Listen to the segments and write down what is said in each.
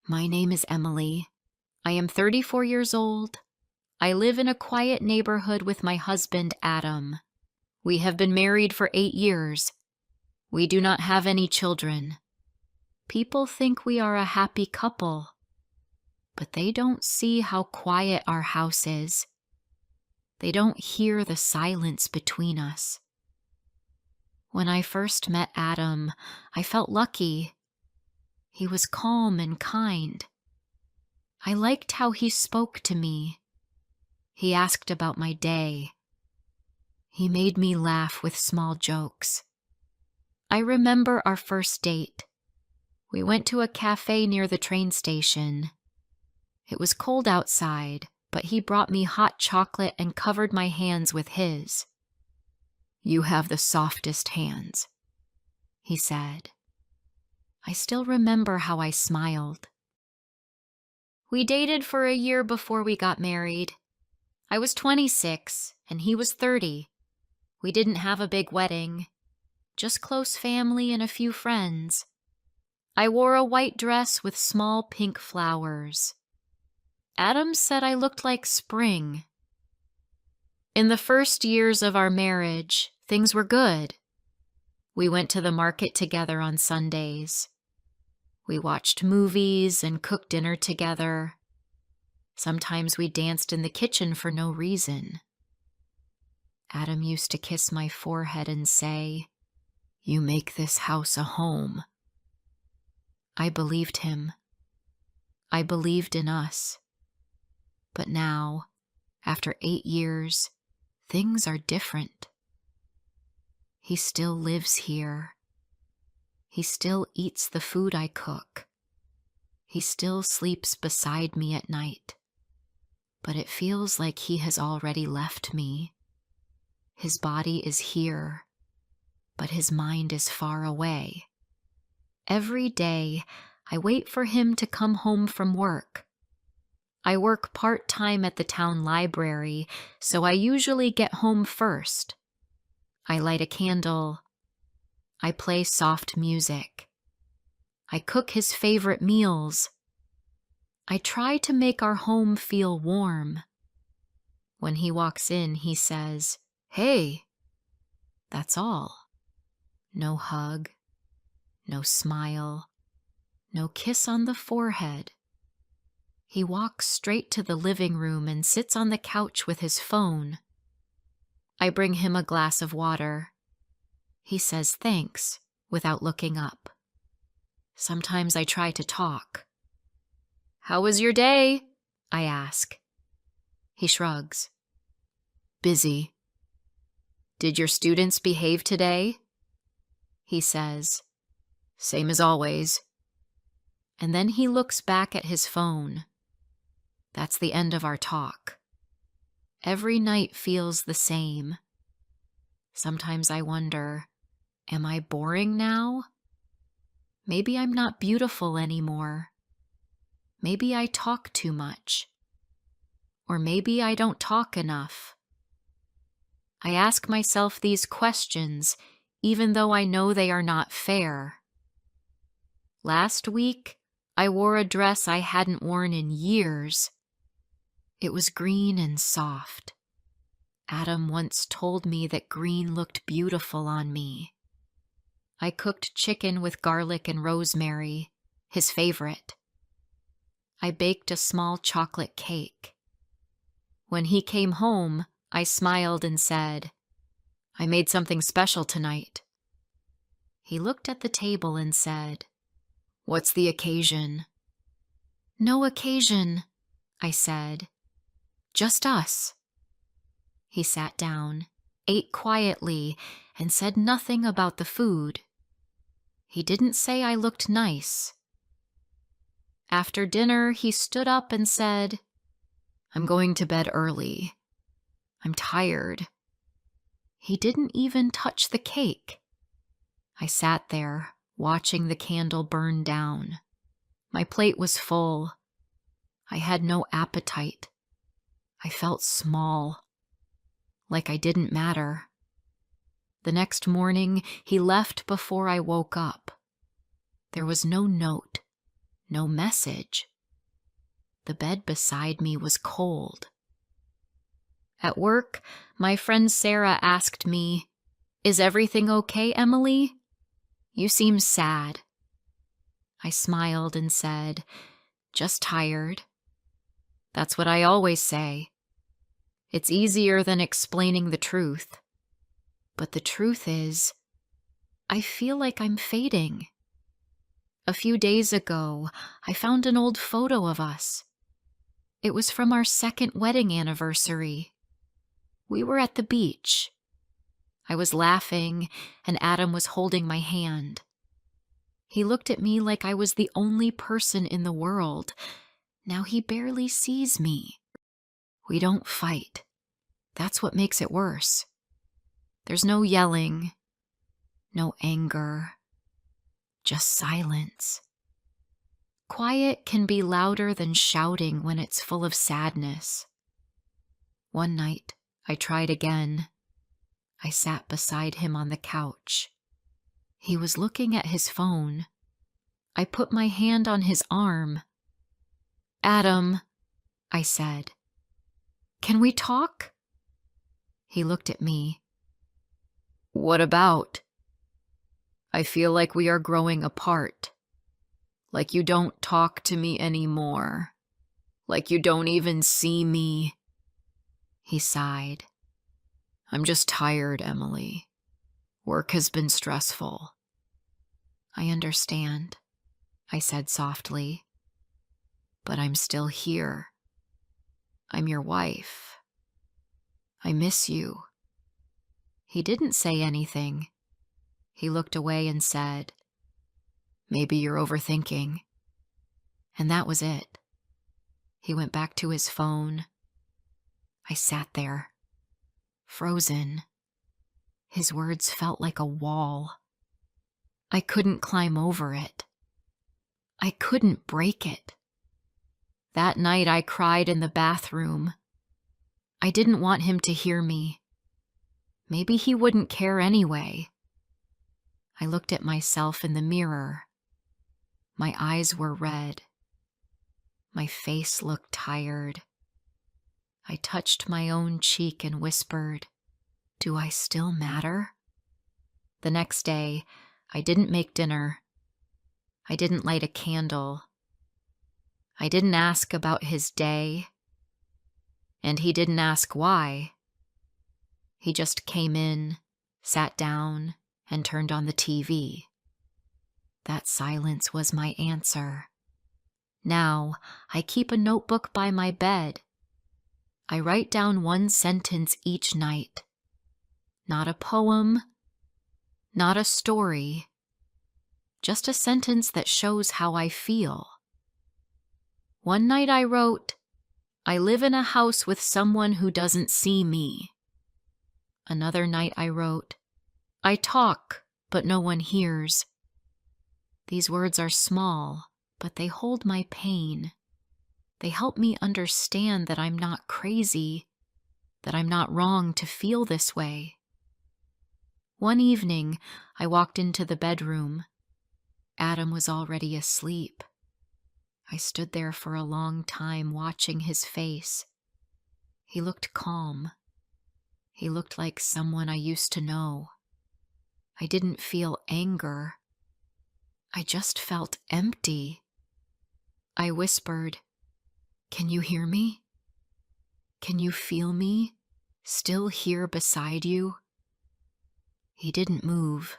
My name is Emily. I am 34 years old. I live in a quiet neighborhood with my husband, Adam. We have been married for 8 years. We do not have any children. People think we are a happy couple, but they don't see how quiet our house is. They don't hear the silence between us. When I first met Adam, I felt lucky. He was calm and kind. I liked how he spoke to me. He asked about my day. He made me laugh with small jokes. I remember our first date. We went to a cafe near the train station. It was cold outside, but he brought me hot chocolate and covered my hands with his. "You have the softest hands," he said. I still remember how I smiled. We dated for a year before we got married. I was 26 and he was 30. We didn't have a big wedding, just close family and a few friends. I wore a white dress with small pink flowers. Adam said I looked like spring. In the first years of our marriage, things were good. We went to the market together on Sundays. We watched movies and cooked dinner together. Sometimes we danced in the kitchen for no reason. Adam used to kiss my forehead and say, "You make this house a home." I believed him. I believed in us. But now, after 8 years, things are different. He still lives here. He still eats the food I cook. He still sleeps beside me at night. But it feels like he has already left me. His body is here, but his mind is far away. Every day, I wait for him to come home from work. I work part-time at the town library, so I usually get home first. I light a candle. I play soft music. I cook his favorite meals. I try to make our home feel warm. When he walks in, he says, "Hey." That's all. No hug, no smile, no kiss on the forehead. He walks straight to the living room and sits on the couch with his phone. I bring him a glass of water. He says thanks without looking up. Sometimes I try to talk. "How was your day?" I ask. He shrugs. "Busy." "Did your students behave today?" He says, "Same as always." And then he looks back at his phone. That's the end of our talk. Every night feels the same. Sometimes I wonder, am I boring now? Maybe I'm not beautiful anymore. Maybe I talk too much. Or maybe I don't talk enough. I ask myself these questions, even though I know they are not fair. Last week, I wore a dress I hadn't worn in years. It was green and soft. Adam once told me that green looked beautiful on me. I cooked chicken with garlic and rosemary, his favorite. I baked a small chocolate cake. When he came home, I smiled and said, "I made something special tonight." He looked at the table and said, "What's the occasion?" "No occasion," I said. "Just us." He sat down, ate quietly, and said nothing about the food. He didn't say I looked nice. After dinner, he stood up and said, "I'm going to bed early. I'm tired." He didn't even touch the cake. I sat there, watching the candle burn down. My plate was full. I had no appetite. I felt small, like I didn't matter. The next morning, he left before I woke up. There was no note, No message. The bed beside me was cold. At work, my friend Sarah asked me, "Is everything okay, Emily? You seem sad." I smiled and said, "Just tired." That's what I always say. It's easier than explaining the truth. But the truth is, I feel like I'm fading. A few days ago, I found an old photo of us. It was from our second wedding anniversary. We were at the beach. I was laughing, and Adam was holding my hand. He looked at me like I was the only person in the world. Now he barely sees me. We don't fight. That's what makes it worse. There's no yelling, no anger, just silence. Quiet can be louder than shouting when it's full of sadness. One night, I tried again. I sat beside him on the couch. He was looking at his phone. I put my hand on his arm. "Adam," I said, "can we talk?" He looked at me. "What about?" "I feel like we are growing apart. Like you don't talk to me anymore. Like you don't even see me." He sighed. "I'm just tired, Emily. Work has been stressful." "I understand," I said softly. "But I'm still here. I'm your wife. I miss you." He didn't say anything. He looked away and said, "Maybe you're overthinking." And that was it. He went back to his phone. I sat there, frozen. His words felt like a wall. I couldn't climb over it. I couldn't break it. That night I cried in the bathroom. I didn't want him to hear me. Maybe he wouldn't care anyway. I looked at myself in the mirror. My eyes were red. My face looked tired. I touched my own cheek and whispered, "Do I still matter?" The next day, I didn't make dinner. I didn't light a candle. I didn't ask about his day. And he didn't ask why. He just came in, sat down, and turned on the TV. That silence was my answer. Now, I keep a notebook by my bed. I write down one sentence each night. Not a poem, not a story, just a sentence that shows how I feel. One night I wrote, "I live in a house with someone who doesn't see me." Another night I wrote, "I talk, but no one hears." These words are small, but they hold my pain. They help me understand that I'm not crazy, that I'm not wrong to feel this way. One evening, I walked into the bedroom. Adam was already asleep. I stood there for a long time watching his face. He looked calm. He looked like someone I used to know. I didn't feel anger. I just felt empty. I whispered, "Can you hear me? Can you feel me, still here beside you?" He didn't move.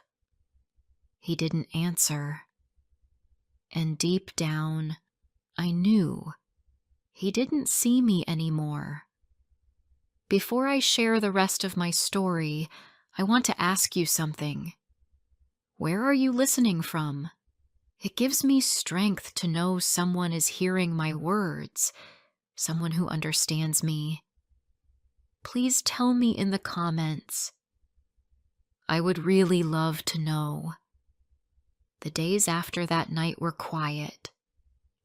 He didn't answer. And deep down, I knew he didn't see me anymore. Before I share the rest of my story, I want to ask you something. Where are you listening from? It gives me strength to know someone is hearing my words, someone who understands me. Please tell me in the comments. I would really love to know. The days after that night were quiet,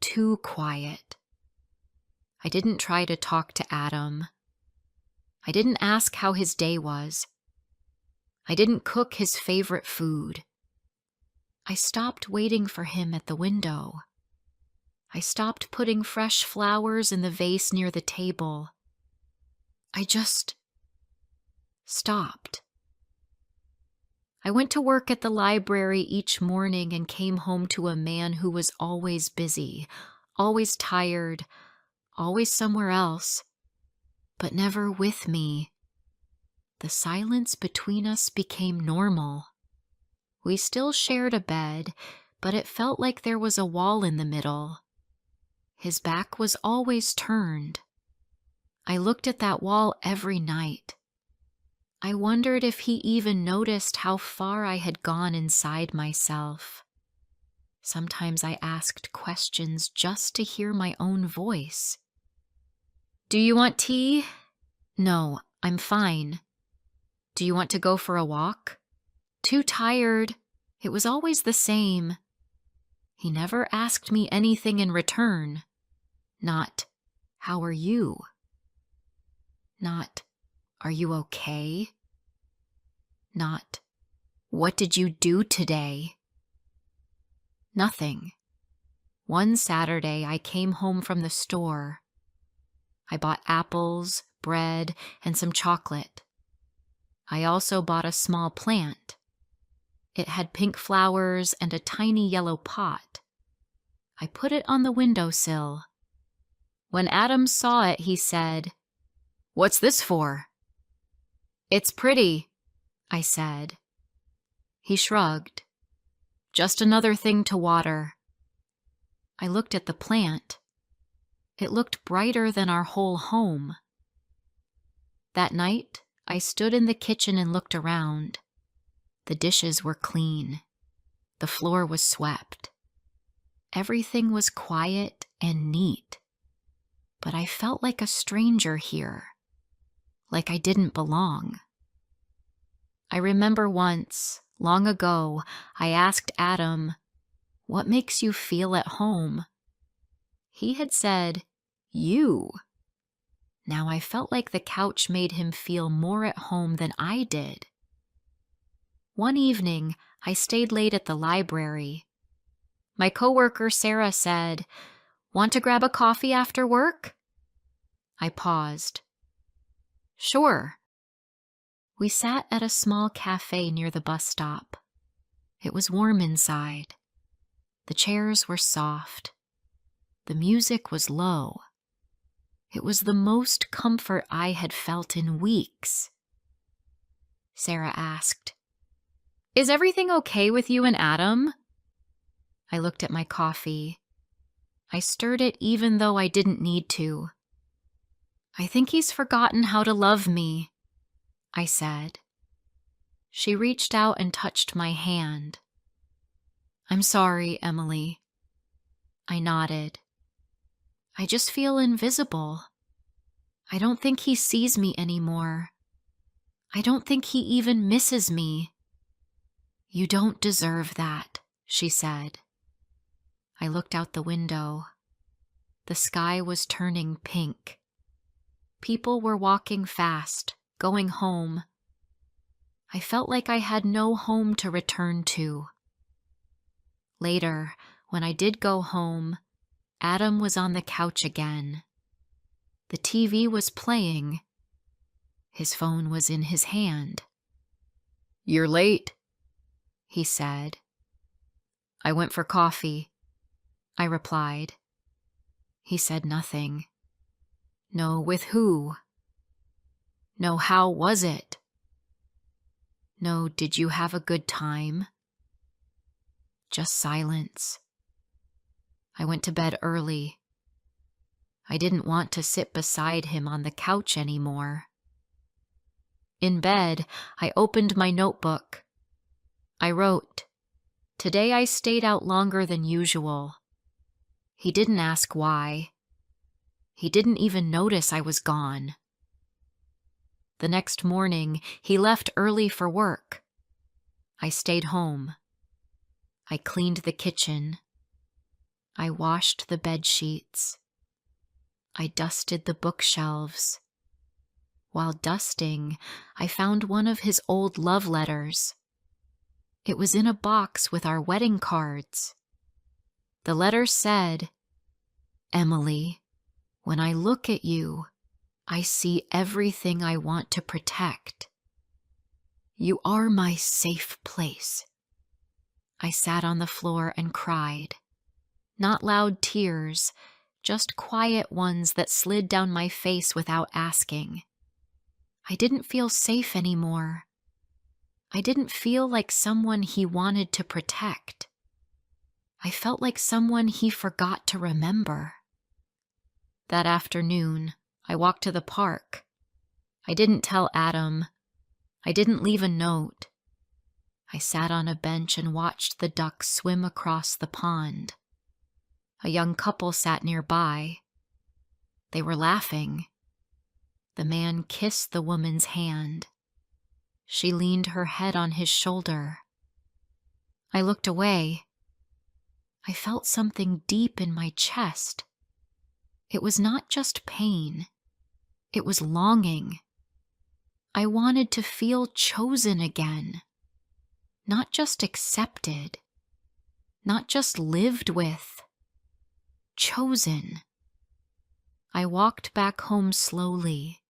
too quiet. I didn't try to talk to Adam. I didn't ask how his day was. I didn't cook his favorite food. I stopped waiting for him at the window. I stopped putting fresh flowers in the vase near the table. I just stopped. I went to work at the library each morning and came home to a man who was always busy, always tired, always somewhere else, but never with me. The silence between us became normal. We still shared a bed, but it felt like there was a wall in the middle. His back was always turned. I looked at that wall every night. I wondered if he even noticed how far I had gone inside myself. Sometimes I asked questions just to hear my own voice. "Do you want tea?" "No, I'm fine." "Do you want to go for a walk?" "Too tired." It was always the same. He never asked me anything in return. Not, "How are you?" Not, "Are you okay?" Not, "What did you do today?" Nothing. One Saturday, I came home from the store. I bought apples, bread, and some chocolate. I also bought a small plant. It had pink flowers and a tiny yellow pot. I put it on the windowsill. When Adam saw it, he said, "What's this for?" "It's pretty," I said. He shrugged. "Just another thing to water." I looked at the plant. It looked brighter than our whole home. That night, I stood in the kitchen and looked around. The dishes were clean. The floor was swept. Everything was quiet and neat. But I felt like a stranger here, like I didn't belong. I remember once, long ago, I asked Adam, "What makes you feel at home?" He had said, "You." Now I felt like the couch made him feel more at home than I did. One evening, I stayed late at the library. My coworker Sarah said, "Want to grab a coffee after work?" I paused. "Sure." We sat at a small cafe near the bus stop. It was warm inside. The chairs were soft. The music was low. It was the most comfort I had felt in weeks. Sarah asked, "Is everything okay with you and Adam?" I looked at my coffee. I stirred it even though I didn't need to. "I think he's forgotten how to love me," I said. She reached out and touched my hand. "I'm sorry, Emily." I nodded. "I just feel invisible. I don't think he sees me anymore. I don't think he even misses me." "You don't deserve that," she said. I looked out the window. The sky was turning pink. People were walking fast, going home. I felt like I had no home to return to. Later, when I did go home, Adam was on the couch again. The TV was playing. His phone was in his hand. "You're late," he said. "I went for coffee," I replied. He said nothing. "No, with who?" "No, how was it?" "No, did you have a good time?" Just silence. I went to bed early. I didn't want to sit beside him on the couch anymore. In bed, I opened my notebook. I wrote, "Today I stayed out longer than usual." He didn't ask why. He didn't even notice I was gone. The next morning, he left early for work. I stayed home. I cleaned the kitchen. I washed the bed sheets. I dusted the bookshelves. While dusting, I found one of his old love letters. It was in a box with our wedding cards. The letter said, Emily, when I look at you, I see everything I want to protect. You are my safe place." I sat on the floor and cried. Not loud tears, just quiet ones that slid down my face without asking. I didn't feel safe anymore. I didn't feel like someone he wanted to protect. I felt like someone he forgot to remember. That afternoon, I walked to the park. I didn't tell Adam. I didn't leave a note. I sat on a bench and watched the ducks swim across the pond. A young couple sat nearby. They were laughing. The man kissed the woman's hand. She leaned her head on his shoulder. I looked away. I felt something deep in my chest. It was not just pain. It was longing. I wanted to feel chosen again. Not just accepted. Not just lived with. Chosen. I walked back home slowly.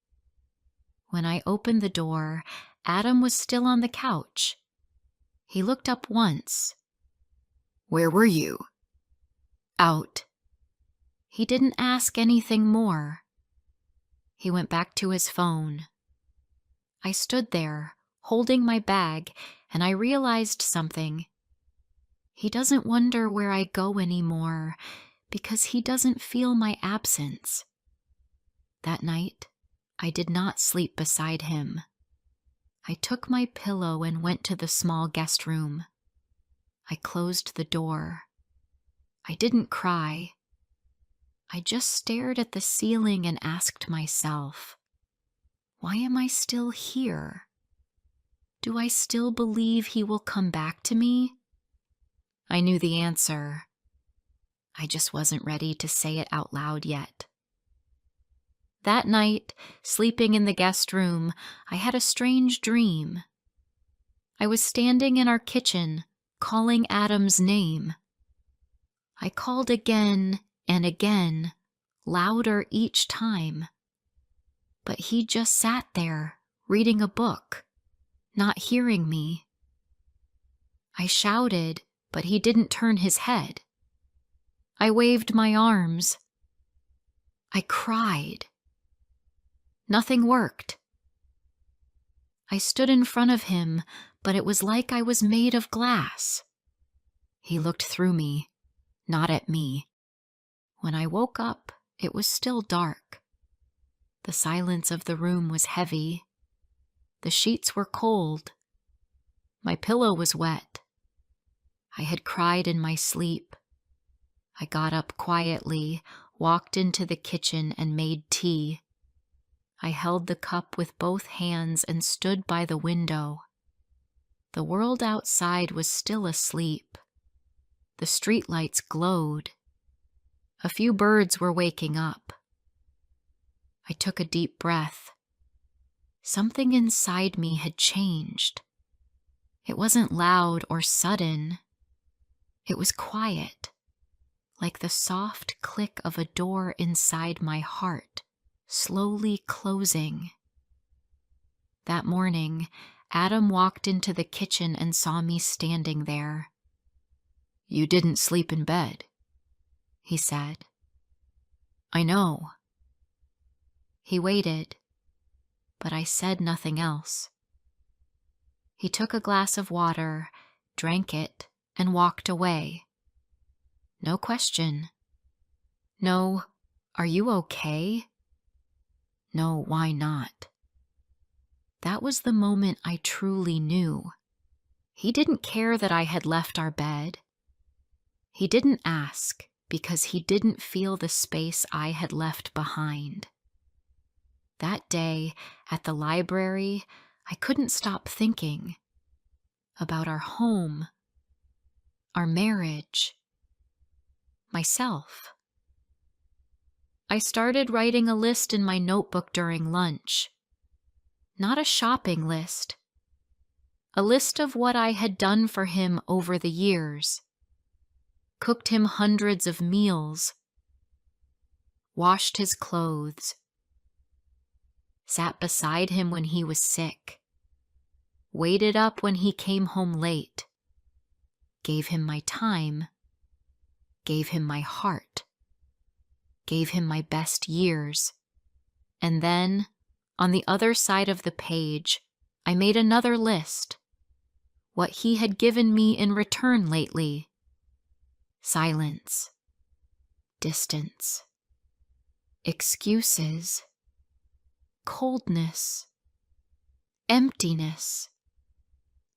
When I opened the door, Adam was still on the couch. He looked up once. "Where were you?" "Out." He didn't ask anything more. He went back to his phone. I stood there, holding my bag, and I realized something. He doesn't wonder where I go anymore because he doesn't feel my absence. That night, I did not sleep beside him. I took my pillow and went to the small guest room. I closed the door. I didn't cry. I just stared at the ceiling and asked myself, why am I still here? Do I still believe he will come back to me? I knew the answer. I just wasn't ready to say it out loud yet. That night, sleeping in the guest room, I had a strange dream. I was standing in our kitchen, calling Adam's name. I called again and again, louder each time. But he just sat there, reading a book, not hearing me. I shouted, but he didn't turn his head. I waved my arms. I cried. Nothing worked. I stood in front of him, but it was like I was made of glass. He looked through me, not at me. When I woke up, it was still dark. The silence of the room was heavy. The sheets were cold. My pillow was wet. I had cried in my sleep. I got up quietly, walked into the kitchen, and made tea. I held the cup with both hands and stood by the window. The world outside was still asleep. The streetlights glowed. A few birds were waking up. I took a deep breath. Something inside me had changed. It wasn't loud or sudden. It was quiet, like the soft click of a door inside my heart, slowly closing. That morning, Adam walked into the kitchen and saw me standing there. "You didn't sleep in bed," he said. "I know." He waited, but I said nothing else. He took a glass of water, drank it, and walked away. No question. No, "Are you okay?" No, "Why not?" That was the moment I truly knew. He didn't care that I had left our bed. He didn't ask because he didn't feel the space I had left behind. That day, at the library, I couldn't stop thinking about our home, our marriage, myself. I started writing a list in my notebook during lunch. Not a shopping list. A list of what I had done for him over the years. Cooked him hundreds of meals. washed his clothes, sat beside him when he was sick, waited up when he came home late, gave him my time, gave him my heart, gave him my best years. And then, on the other side of the page, I made another list. What he had given me in return lately: silence, distance, excuses, coldness, emptiness.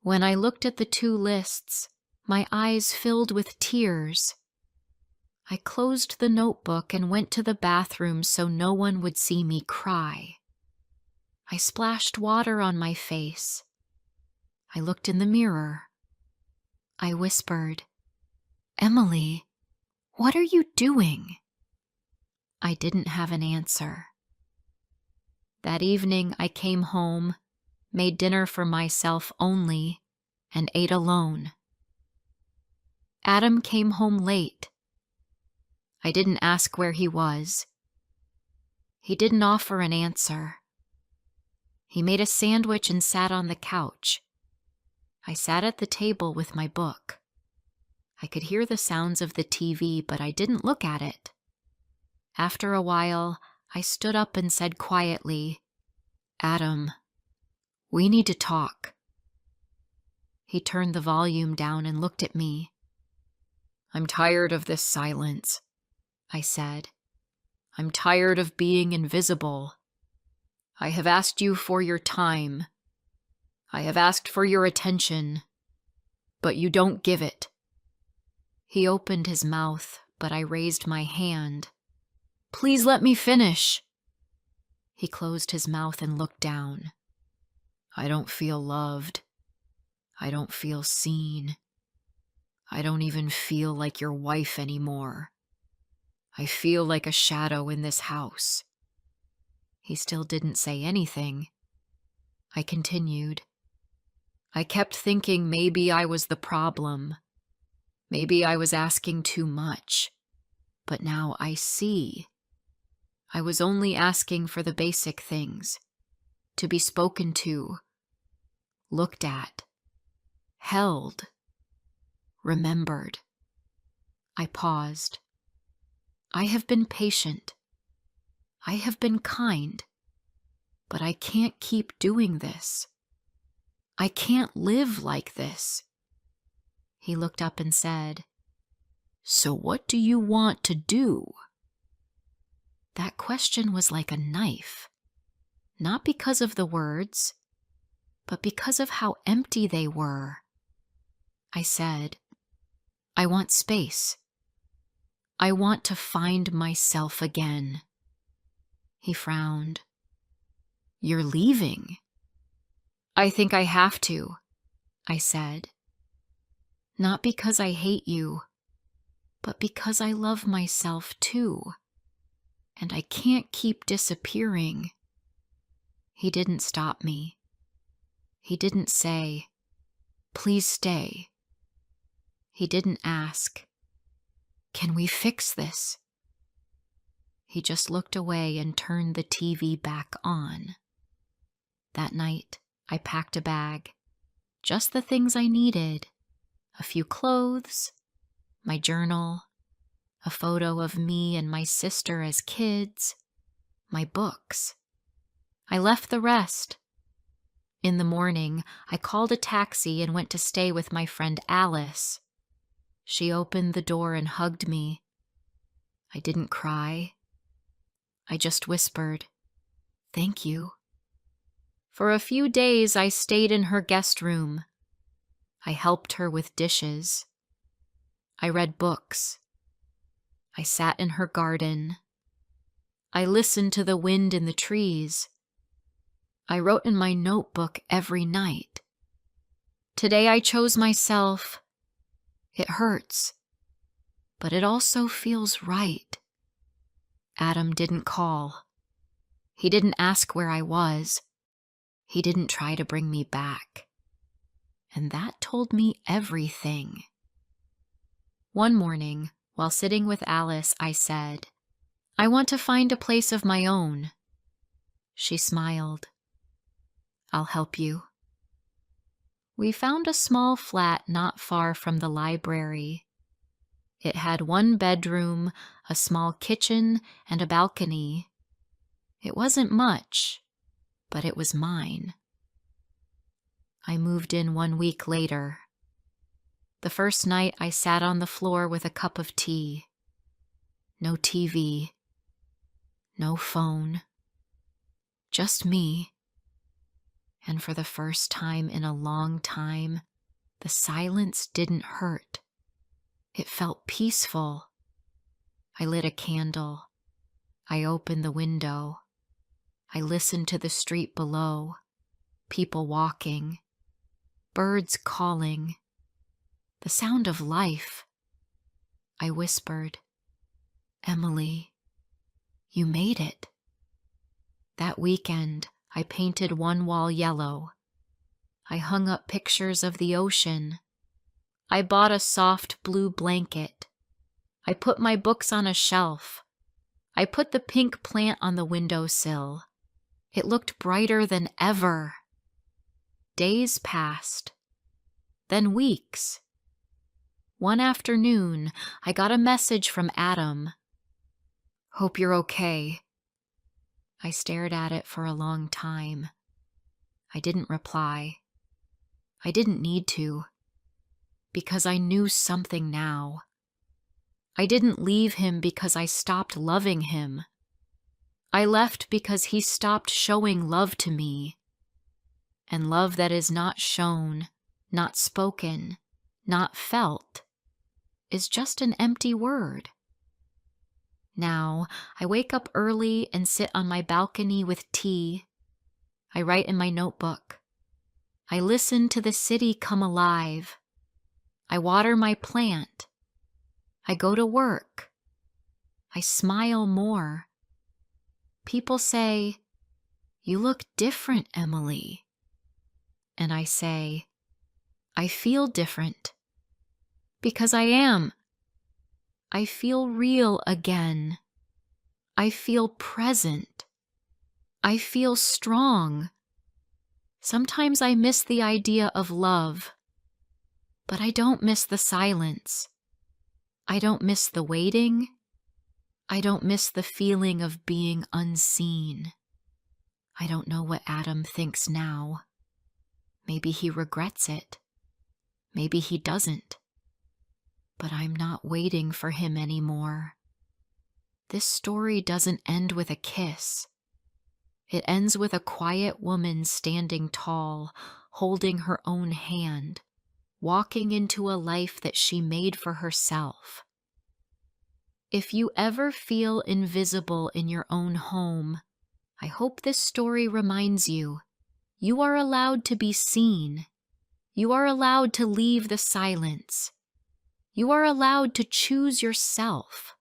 When I looked at the two lists, my eyes filled with tears. I closed the notebook and went to the bathroom so no one would see me cry. I splashed water on my face. I looked in the mirror. I whispered, "Emily, what are you doing?" I didn't have an answer. That evening I came home, made dinner for myself only, and ate alone. Adam came home late. I didn't ask where he was. He didn't offer an answer. He made a sandwich and sat on the couch. I sat at the table with my book. I could hear the sounds of the TV, but I didn't look at it. After a while, I stood up and said quietly, "Adam, we need to talk." He turned the volume down and looked at me. "I'm tired of this silence," I said. "I'm tired of being invisible. I have asked you for your time. I have asked for your attention, but you don't give it." He opened his mouth, but I raised my hand. "Please let me finish." He closed his mouth and looked down. "I don't feel loved. I don't feel seen. I don't even feel like your wife anymore. I feel like a shadow in this house." He still didn't say anything. I continued. "I kept thinking maybe I was the problem. Maybe I was asking too much. But now I see. I was only asking for the basic things. To be spoken to, looked at, held, remembered." I paused. "I have been patient. I have been kind. But I can't keep doing this. I can't live like this." He looked up and said, "So what do you want to do?" That question was like a knife, not because of the words, but because of how empty they were. I said, "I want space. I want to find myself again." He frowned. "You're leaving?" "I think I have to," I said. "Not because I hate you, but because I love myself too. And I can't keep disappearing." He didn't stop me. He didn't say, "Please stay." He didn't ask, "Can we fix this?" He just looked away and turned the TV back on. That night, I packed a bag. Just the things I needed. A few clothes, my journal, a photo of me and my sister as kids, my books. I left the rest. In the morning, I called a taxi and went to stay with my friend Alice. She opened the door and hugged me. I didn't cry. I just whispered, "Thank you." For a few days, I stayed in her guest room. I helped her with dishes. I read books. I sat in her garden. I listened to the wind in the trees. I wrote in my notebook every night. Today I chose myself. It hurts, but it also feels right. Adam didn't call. He didn't ask where I was. He didn't try to bring me back. And that told me everything. One morning, while sitting with Alice, I said, I want to find a place of my own. She smiled. I'll help you. We found a small flat not far from the library. It had one bedroom, a small kitchen, and a balcony. It wasn't much, but it was mine. I moved in 1 week later. The first night I sat on the floor with a cup of tea. No TV. No phone. Just me. And for the first time in a long time, the silence didn't hurt. It felt peaceful. I lit a candle. I opened the window. I listened to the street below, people walking, birds calling, the sound of life. I whispered, Emily, you made it. That weekend, I painted one wall yellow. I hung up pictures of the ocean. I bought a soft blue blanket. I put my books on a shelf. I put the pink plant on the windowsill. It looked brighter than ever. Days passed, then weeks. One afternoon, I got a message from Adam. Hope you're okay. I stared at it for a long time. I didn't reply. I didn't need to, because I knew something now. I didn't leave him because I stopped loving him. I left because he stopped showing love to me. And love that is not shown, not spoken, not felt, is just an empty word. Now, I wake up early and sit on my balcony with tea. I write in my notebook. I listen to the city come alive. I water my plant. I go to work. I smile more. People say, "You look different, Emily." And I say, I feel different. Because I am. I feel real again. I feel present. I feel strong. Sometimes I miss the idea of love, but I don't miss the silence. I don't miss the waiting. I don't miss the feeling of being unseen. I don't know what Adam thinks now. Maybe he regrets it. Maybe he doesn't. But I'm not waiting for him anymore. This story doesn't end with a kiss. It ends with a quiet woman standing tall, holding her own hand, walking into a life that she made for herself. If you ever feel invisible in your own home, I hope this story reminds you, you are allowed to be seen. You are allowed to leave the silence. You are allowed to choose yourself.